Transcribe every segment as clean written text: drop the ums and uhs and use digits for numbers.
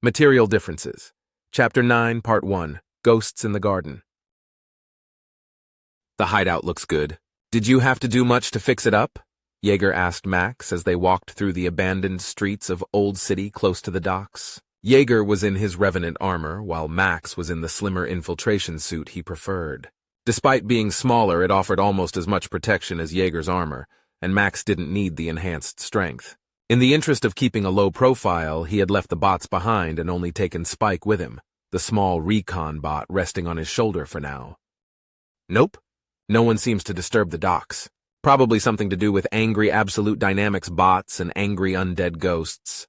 Material Differences. Chapter 9, Part 1, Ghosts in the Garden. The hideout looks good. Did you have to do much to fix it up? Yeager asked Max as they walked through the abandoned streets of Old City close to the docks. Yeager was in his Revenant armor, while Max was in the slimmer infiltration suit he preferred. Despite being smaller, it offered almost as much protection as Yeager's armor, and Max didn't need the enhanced strength. In the interest of keeping a low profile, he had left the bots behind and only taken Spike with him, the small recon bot resting on his shoulder for now. Nope. No one seems to disturb the docks. Probably something to do with angry Absolute Dynamics bots and angry undead ghosts.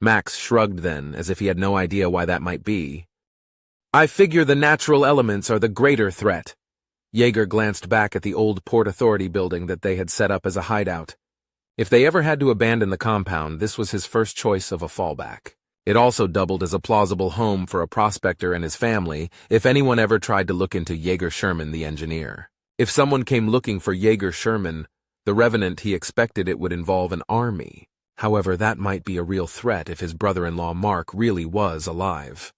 Max shrugged then, as if he had no idea why that might be. I figure the natural elements are the greater threat. Yeager glanced back at the old Port Authority building that they had set up as a hideout. If they ever had to abandon the compound, this was his first choice of a fallback. It also doubled as a plausible home for a prospector and his family if anyone ever tried to look into Yeager Sherman the engineer. If someone came looking for Yeager Sherman, the Revenant he expected it would involve an army. However, that might be a real threat if his brother-in-law Mark really was alive.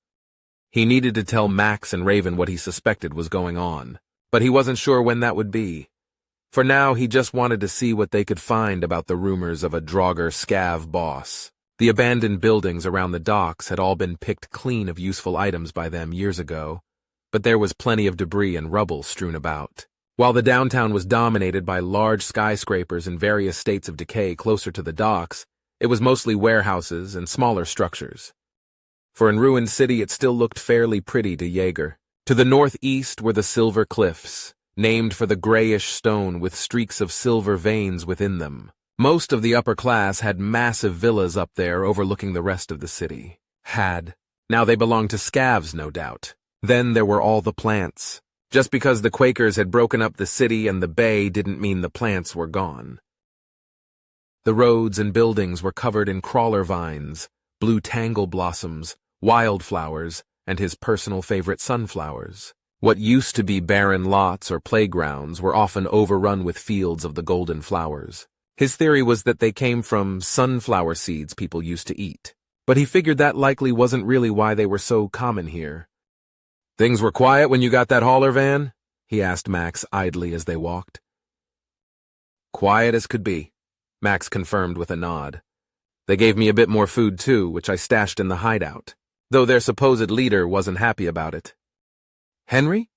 He needed to tell Max and Raven what he suspected was going on, but he wasn't sure when that would be. For now, he just wanted to see what they could find about the rumors of a Draugr scav boss. The abandoned buildings around the docks had all been picked clean of useful items by them years ago, but there was plenty of debris and rubble strewn about. While the downtown was dominated by large skyscrapers in various states of decay closer to the docks, it was mostly warehouses and smaller structures. For in Ruined City it still looked fairly pretty to Yeager. To the northeast were the Silver Cliffs, named for the grayish stone with streaks of silver veins within them. Most of the upper class had massive villas up there overlooking the rest of the city. Now they belonged to scavs, no doubt. Then there were all the plants. Just because the Quakers had broken up the city and the bay didn't mean the plants were gone. The roads and buildings were covered in crawler vines, blue tangle blossoms, wildflowers, and his personal favorite sunflowers. What used to be barren lots or playgrounds were often overrun with fields of the golden flowers. His theory was that they came from sunflower seeds people used to eat, but he figured that likely wasn't really why they were so common here. Things were quiet when you got that hauler van? He asked Max idly as they walked. Quiet as could be, Max confirmed with a nod. They gave me a bit more food too, which I stashed in the hideout, though their supposed leader wasn't happy about it. Henry?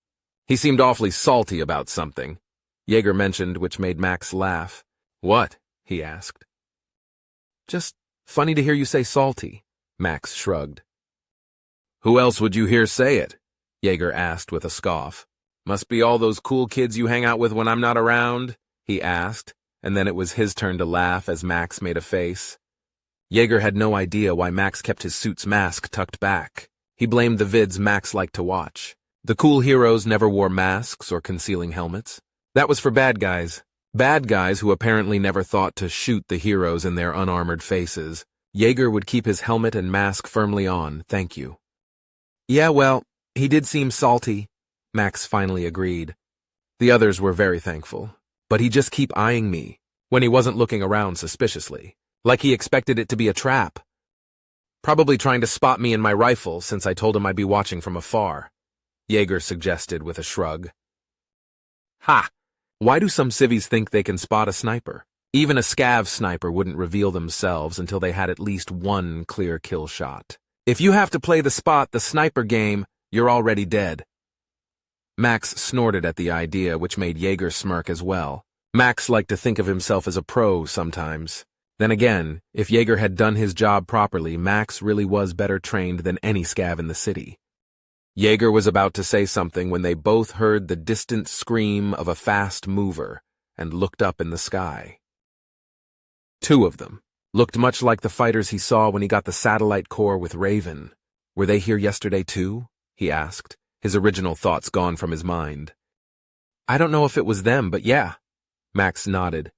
He seemed awfully salty about something, Yeager mentioned, which made Max laugh. What? He asked. Just funny to hear you say salty, Max shrugged. Who else would you hear say it? Yeager asked with a scoff. Must be all those cool kids you hang out with when I'm not around? He asked, and then it was his turn to laugh as Max made a face. Yeager had no idea why Max kept his suit's mask tucked back. He blamed the vids Max liked to watch. The cool heroes never wore masks or concealing helmets. That was for bad guys. Bad guys who apparently never thought to shoot the heroes in their unarmored faces. Yeager would keep his helmet and mask firmly on, thank you. Yeah, well, he did seem salty, Max finally agreed. The others were very thankful, but he'd just keep eyeing me when he wasn't looking around suspiciously, like he expected it to be a trap. Probably trying to spot me and my rifle since I told him I'd be watching from afar, Yeager suggested with a shrug. Ha! Why do some civvies think they can spot a sniper? Even a scav sniper wouldn't reveal themselves until they had at least one clear kill shot. If you have to play the spot the sniper game, you're already dead. Max snorted at the idea, which made Yeager smirk as well. Max liked to think of himself as a pro sometimes. Then again, if Yeager had done his job properly, Max really was better trained than any scav in the city. Yeager was about to say something when they both heard the distant scream of a fast mover and looked up in the sky. Two of them looked much like the fighters he saw when he got the satellite core with Raven. Were they here yesterday too? He asked, his original thoughts gone from his mind. I don't know if it was them, but yeah, Max nodded.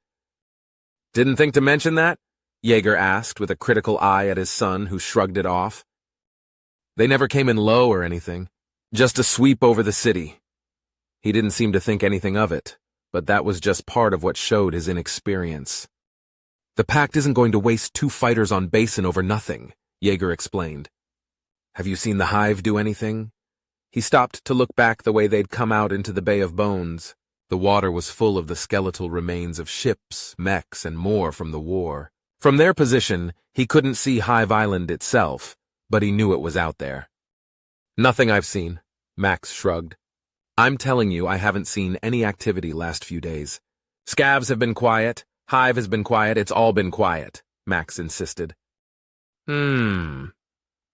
Didn't think to mention that? Yeager asked with a critical eye at his son, who shrugged it off. They never came in low or anything, just a sweep over the city. He didn't seem to think anything of it, but that was just part of what showed his inexperience. The Pact isn't going to waste 2 fighters on Basin over nothing, Yeager explained. Have you seen the hive do anything? He stopped to look back the way they'd come out into the Bay of Bones. The water was full of the skeletal remains of ships, mechs, and more from the war. From their position, he couldn't see Hive Island itself, but he knew it was out there. Nothing I've seen, Max shrugged. I'm telling you, I haven't seen any activity last few days. Scavs have been quiet, Hive has been quiet, it's all been quiet, Max insisted.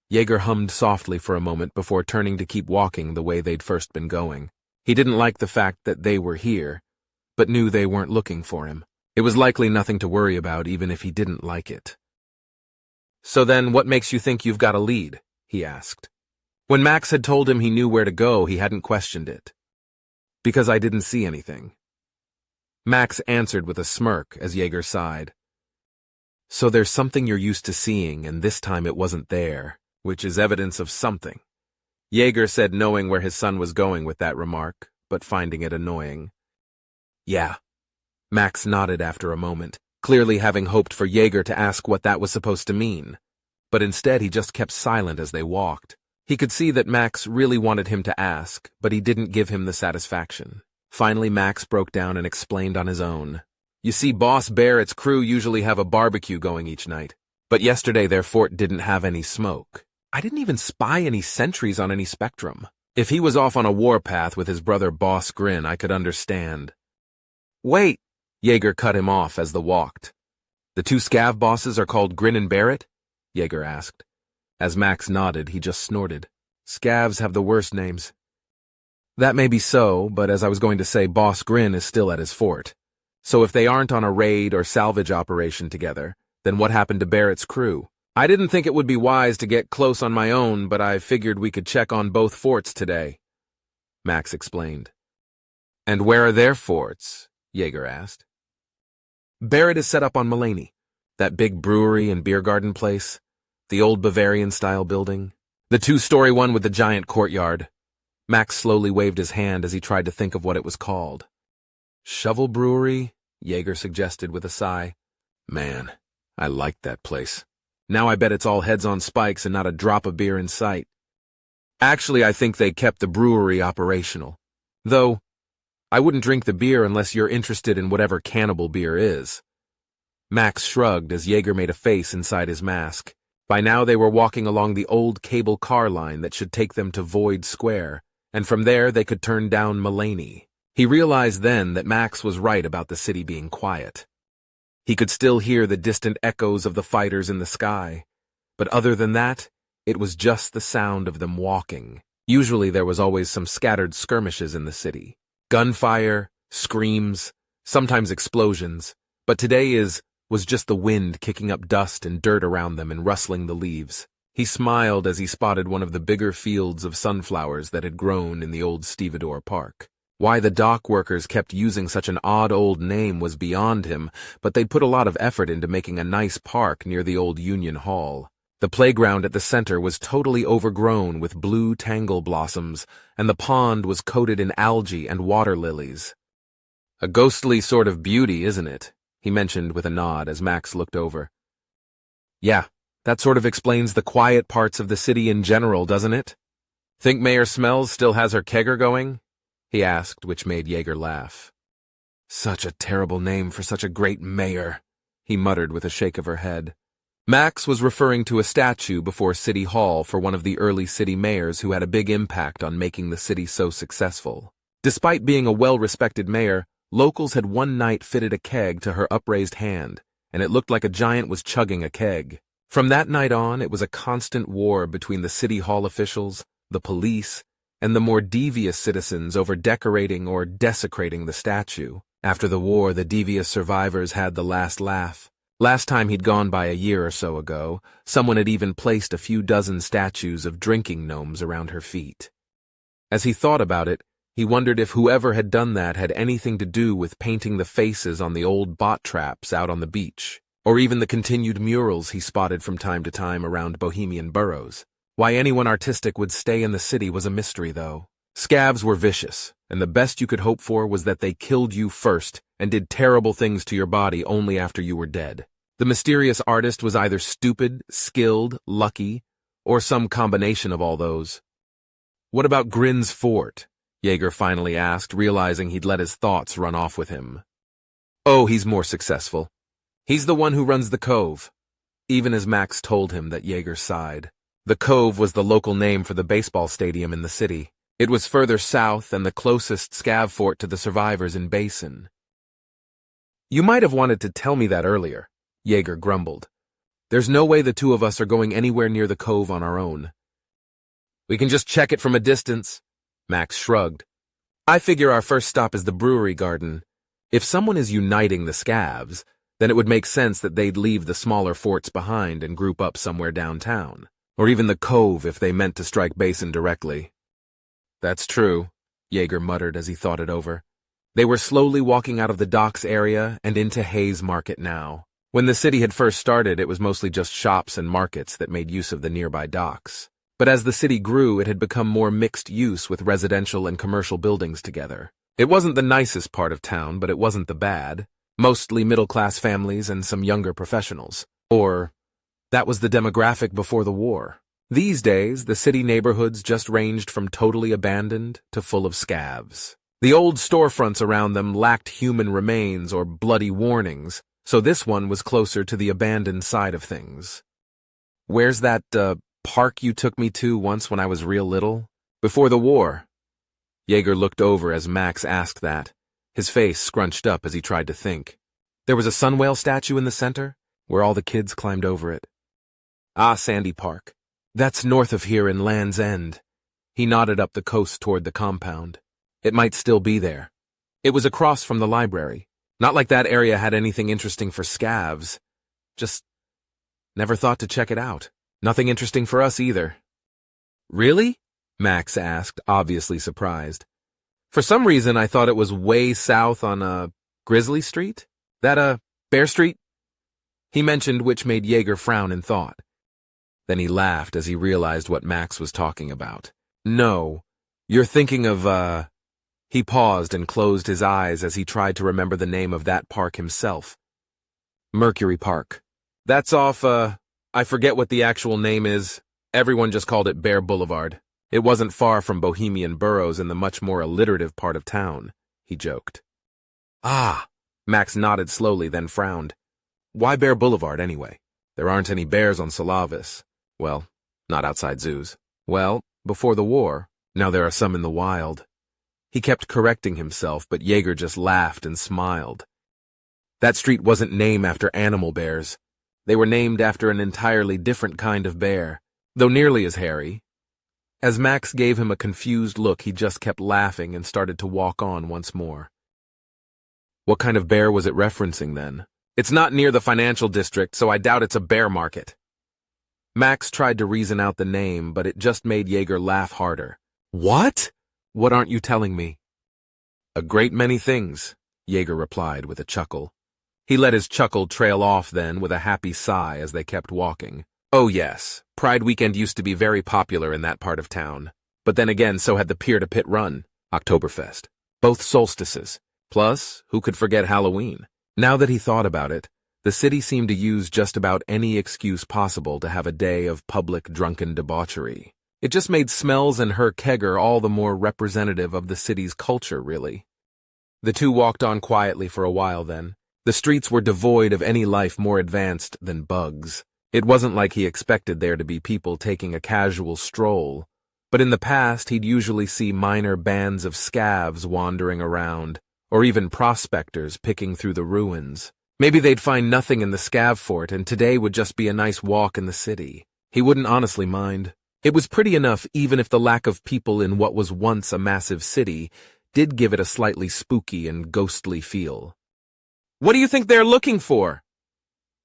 Jaeger hummed softly for a moment before turning to keep walking the way they'd first been going. He didn't like the fact that they were here, but knew they weren't looking for him. It was likely nothing to worry about even if he didn't like it. So then, what makes you think you've got a lead? He asked. When Max had told him he knew where to go, he hadn't questioned it. Because I didn't see anything. Max answered with a smirk as Jaeger sighed. So there's something you're used to seeing, and this time it wasn't there, which is evidence of something. Jaeger said, knowing where his son was going with that remark, but finding it annoying. Yeah. Max nodded after a moment, clearly having hoped for Jaeger to ask what that was supposed to mean. But instead he just kept silent as they walked. He could see that Max really wanted him to ask, but he didn't give him the satisfaction. Finally, Max broke down and explained on his own. You see, Boss Barrett's crew usually have a barbecue going each night, but yesterday their fort didn't have any smoke. I didn't even spy any sentries on any spectrum. If he was off on a warpath with his brother Boss Grin, I could understand. Wait, Jaeger cut him off as they walked. The two scav bosses are called Grin and Barrett? Jaeger asked. As Max nodded, he just snorted. Scavs have the worst names. That may be so, but as I was going to say, Boss Grin is still at his fort. So if they aren't on a raid or salvage operation together, then what happened to Barrett's crew? I didn't think it would be wise to get close on my own, but I figured we could check on both forts today, Max explained. And where are their forts? Jaeger asked. Barrett is set up on Mulaney, that big brewery and beer garden place, the old Bavarian-style building, the two-story one with the giant courtyard. Max slowly waved his hand as he tried to think of what it was called. Shovel Brewery? Jaeger suggested with a sigh. Man, I liked that place. Now I bet it's all heads on spikes and not a drop of beer in sight. Actually, I think they kept the brewery operational. Though, I wouldn't drink the beer unless you're interested in whatever cannibal beer is. Max shrugged as Jaeger made a face inside his mask. By now they were walking along the old cable car line that should take them to Void Square, and from there they could turn down Mulaney. He realized then that Max was right about the city being quiet. He could still hear the distant echoes of the fighters in the sky, but other than that, it was just the sound of them walking. Usually there was always some scattered skirmishes in the city. Gunfire, screams, sometimes explosions, but today was just the wind kicking up dust and dirt around them and rustling the leaves. He smiled as he spotted one of the bigger fields of sunflowers that had grown in the old Stevedore Park. Why the dock workers kept using such an odd old name was beyond him, but they'd put a lot of effort into making a nice park near the old Union Hall. The playground at the center was totally overgrown with blue tangle blossoms, and the pond was coated in algae and water lilies. A ghostly sort of beauty, isn't it? He mentioned with a nod as Max looked over. Yeah, that sort of explains the quiet parts of the city in general, doesn't it? Think Mayor Smells still has her kegger going? He asked, which made Jaeger laugh. Such a terrible name for such a great mayor, he muttered with a shake of her head. Max was referring to a statue before City Hall for one of the early city mayors who had a big impact on making the city so successful. Despite being a well-respected mayor, locals had one night fitted a keg to her upraised hand, and it looked like a giant was chugging a keg. From that night on, it was a constant war between the City Hall officials, the police, and the more devious citizens over decorating or desecrating the statue. After the war, the devious survivors had the last laugh. Last time he'd gone by a year or so ago, someone had even placed a few dozen statues of drinking gnomes around her feet. As he thought about it, he wondered if whoever had done that had anything to do with painting the faces on the old bot traps out on the beach, or even the continued murals he spotted from time to time around Bohemian boroughs. Why anyone artistic would stay in the city was a mystery, though. Scavs were vicious, and the best you could hope for was that they killed you first and did terrible things to your body only after you were dead. The mysterious artist was either stupid, skilled, lucky, Or some combination of all those. What about Grin's fort? Yeager finally asked, realizing he'd let his thoughts run off with him. Oh, he's more successful. He's the one who runs the Cove. Even as Max told him that, Yeager sighed. The Cove was the local name for the baseball stadium in the city. It was further south and the closest scav fort to the survivors in Basin. You might have wanted to tell me that earlier, Yeager grumbled. There's no way the two of us are going anywhere near the Cove on our own. We can just check it from a distance, Max shrugged. I figure our first stop is the brewery garden. If someone is uniting the scavs, then it would make sense that they'd leave the smaller forts behind and group up somewhere downtown, or even the Cove if they meant to strike Basin directly. That's true, Yeager muttered as he thought it over. They were slowly walking out of the docks area and into Hayes Market now. When the city had first started, it was mostly just shops and markets that made use of the nearby docks. But as the city grew, it had become more mixed use with residential and commercial buildings together. It wasn't the nicest part of town, but it wasn't the bad. Mostly middle-class families and some younger professionals. Or, that was the demographic before the war. These days, the city neighborhoods just ranged from totally abandoned to full of scavs. The old storefronts around them lacked human remains or bloody warnings, so this one was closer to the abandoned side of things. Where's that, park you took me to once when I was real little? Before the war. Yeager looked over as Max asked that, his face scrunched up as he tried to think. There was a sunwhale statue in the center, where all the kids climbed over it. Ah, Sandy Park. That's north of here in Land's End. He nodded up the coast toward the compound. It might still be there. It was across from the library. Not like that area had anything interesting for scavs. Just never thought to check it out. Nothing interesting for us either. Really? Max asked, obviously surprised. For some reason, I thought it was way south on, Grizzly Street? That, Bear Street? He mentioned, which made Yeager frown in thought. Then he laughed as he realized what Max was talking about. No, you're thinking of, He paused and closed his eyes as he tried to remember the name of that park himself. Mercury Park. That's off, I forget what the actual name is. Everyone just called it Bear Boulevard. It wasn't far from Bohemian Burrows in the much more alliterative part of town, he joked. Ah, Max nodded slowly, then frowned. Why Bear Boulevard, anyway? There aren't any bears on Solavis. Well, not outside zoos. Well, before the war, now there are some in the wild. He kept correcting himself, but Yeager just laughed and smiled. That street wasn't named after animal bears. They were named after an entirely different kind of bear, though nearly as hairy. As Max gave him a confused look, he just kept laughing and started to walk on once more. What kind of bear was it referencing then? It's not near the financial district, so I doubt it's a bear market. Max tried to reason out the name, but it just made Yeager laugh harder. What? What aren't you telling me? A great many things, Yeager replied with a chuckle. He let his chuckle trail off then with a happy sigh as they kept walking. Oh yes, Pride Weekend used to be very popular in that part of town. But then again, so had the Pier to Pit Run, Oktoberfest. Both solstices. Plus, who could forget Halloween? Now that he thought about it, the city seemed to use just about any excuse possible to have a day of public drunken debauchery. It just made Smells and her kegger all the more representative of the city's culture, really. The two walked on quietly for a while then. The streets were devoid of any life more advanced than bugs. It wasn't like he expected there to be people taking a casual stroll, but in the past he'd usually see minor bands of scavs wandering around, or even prospectors picking through the ruins. Maybe they'd find nothing in the scav fort and today would just be a nice walk in the city. He wouldn't honestly mind. It was pretty enough even if the lack of people in what was once a massive city did give it a slightly spooky and ghostly feel. What do you think they're looking for?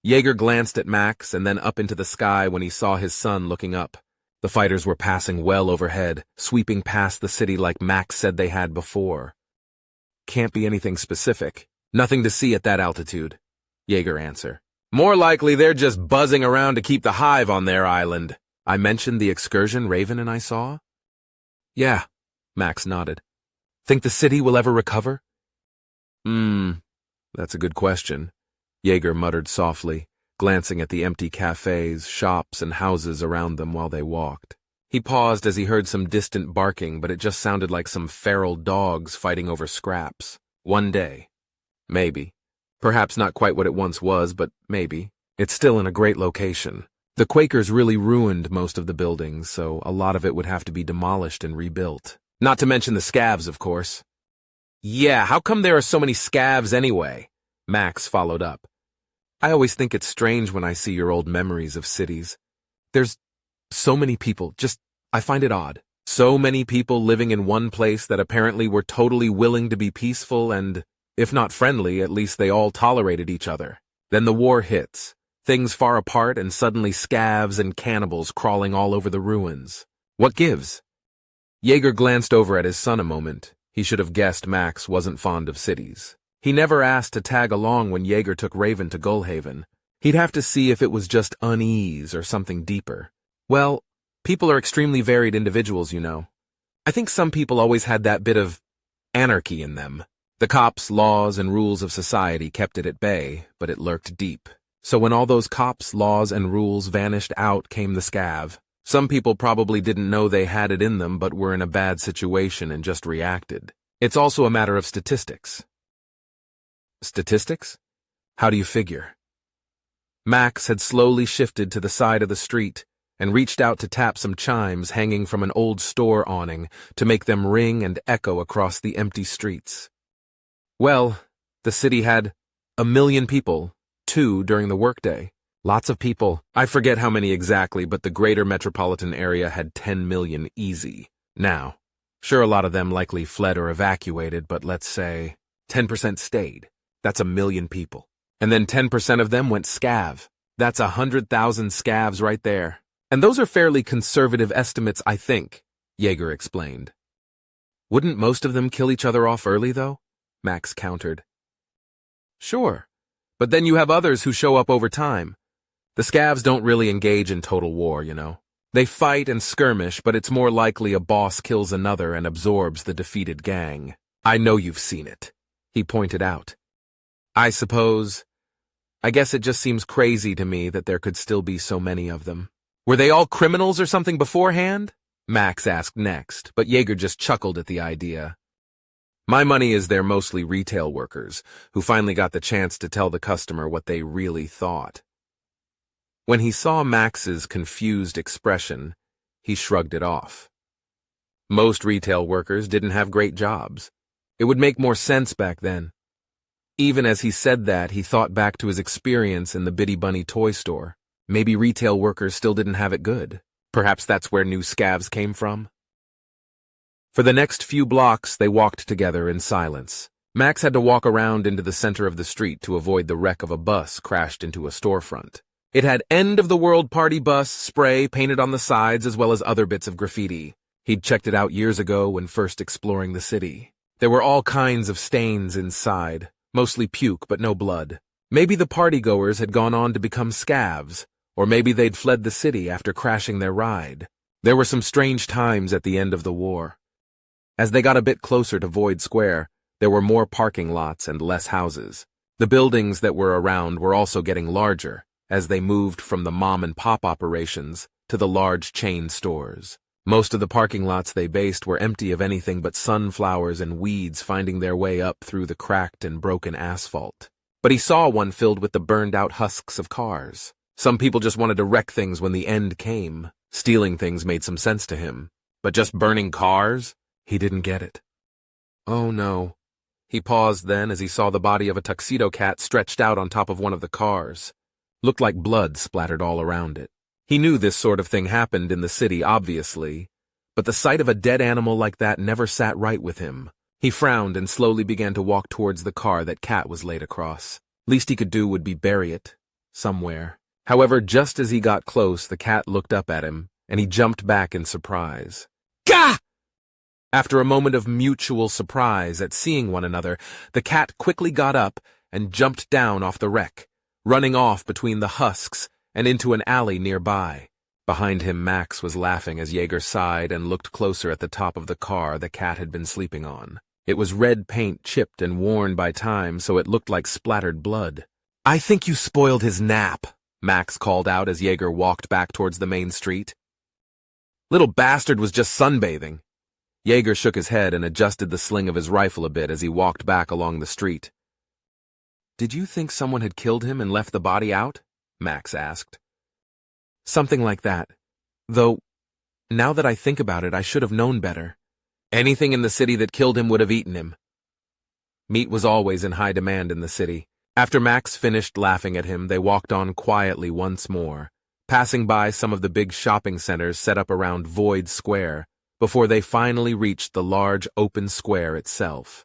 Yeager glanced at Max and then up into the sky when he saw his son looking up. The fighters were passing well overhead, sweeping past the city like Max said they had before. Can't be anything specific. Nothing to see at that altitude, Yeager answered. More likely they're just buzzing around to keep the hive on their island. I mentioned the excursion Raven and I saw? Yeah, Max nodded. Think the city will ever recover? That's a good question, Yeager muttered softly. glancing at the empty cafes, shops, and houses around them while they walked. He paused as he heard some distant barking, but it just sounded like some feral dogs fighting over scraps. One day. Maybe. Perhaps not quite what it once was, but maybe. It's still in a great location. The Quakers really ruined most of the buildings, so a lot of it would have to be demolished and rebuilt. Not to mention the scavs, of course. Yeah, how come there are so many scavs anyway? Max followed up. I always think it's strange when I see your old memories of cities. There's so many people, I find it odd. So many people living in one place that apparently were totally willing to be peaceful and, if not friendly, at least they all tolerated each other. Then the war hits, things far apart and suddenly scavs and cannibals crawling all over the ruins. What gives? Jaeger glanced over at his son a moment. He should have guessed Max wasn't fond of cities. He never asked to tag along when Jaeger took Raven to Gullhaven. He'd have to see if it was just unease or something deeper. Well, people are extremely varied individuals, you know. I think some people always had that bit of anarchy in them. The cops, laws, and rules of society kept it at bay, but it lurked deep. So when all those cops, laws, and rules vanished out came the scav. Some people probably didn't know they had it in them but were in a bad situation and just reacted. It's also a matter of statistics. Statistics? How do you figure? Max had slowly shifted to the side of the street and reached out to tap some chimes hanging from an old store awning to make them ring and echo across the empty streets. Well, the city had 1 million people, 2 during the workday. Lots of people. I forget how many exactly, but the greater metropolitan area had 10 million easy. Now, sure, a lot of them likely fled or evacuated, but let's say 10% stayed. That's 1 million people. And then 10% of them went scav. That's 100,000 scavs right there. And those are fairly conservative estimates, I think, Jaeger explained. Wouldn't most of them kill each other off early, though? Max countered. Sure, but then you have others who show up over time. The scavs don't really engage in total war, you know. They fight and skirmish, but it's more likely a boss kills another and absorbs the defeated gang. I know you've seen it, he pointed out. I guess it just seems crazy to me that there could still be so many of them. Were they all criminals or something beforehand? Max asked next, but Jaeger just chuckled at the idea. My money is they're mostly retail workers who finally got the chance to tell the customer what they really thought. When he saw Max's confused expression, he shrugged it off. Most retail workers didn't have great jobs. It would make more sense back then. Even as he said that, he thought back to his experience in the Bitty Bunny toy store. Maybe retail workers still didn't have it good. Perhaps that's where new scavs came from. For the next few blocks, they walked together in silence. Max had to walk around into the center of the street to avoid the wreck of a bus crashed into a storefront. It had end-of-the-world party bus spray painted on the sides as well as other bits of graffiti. He'd checked it out years ago when first exploring the city. There were all kinds of stains inside, mostly puke but no blood. Maybe the partygoers had gone on to become scavs, or maybe they'd fled the city after crashing their ride. There were some strange times at the end of the war. As they got a bit closer to Void Square, there were more parking lots and less houses. The buildings that were around were also getting larger, as they moved from the mom-and-pop operations to the large chain stores. Most of the parking lots they based were empty of anything but sunflowers and weeds finding their way up through the cracked and broken asphalt. But he saw one filled with the burned-out husks of cars. Some people just wanted to wreck things when the end came. Stealing things made some sense to him. But just burning cars? He didn't get it. Oh no. He paused then as he saw the body of a tuxedo cat stretched out on top of one of the cars. Looked like blood splattered all around it. He knew this sort of thing happened in the city, obviously, but the sight of a dead animal like that never sat right with him. He frowned and slowly began to walk towards the car that Cat was laid across. Least he could do would be bury it, somewhere. However, just as he got close, the cat looked up at him, and he jumped back in surprise. Gah! After a moment of mutual surprise at seeing one another, the cat quickly got up and jumped down off the wreck, running off between the husks and into an alley nearby. Behind him, Max was laughing as Jaeger sighed and looked closer at the top of the car the cat had been sleeping on. It was red paint chipped and worn by time, so it looked like splattered blood. I think you spoiled his nap, Max called out as Jaeger walked back towards the main street. Little bastard was just sunbathing. Jaeger shook his head and adjusted the sling of his rifle a bit as he walked back along the street. Did you think someone had killed him and left the body out? Max asked. Something like that. Though, now that I think about it, I should have known better. Anything in the city that killed him would have eaten him. Meat was always in high demand in the city. After Max finished laughing at him, they walked on quietly once more, passing by some of the big shopping centers set up around Void Square, before they finally reached the large open square itself.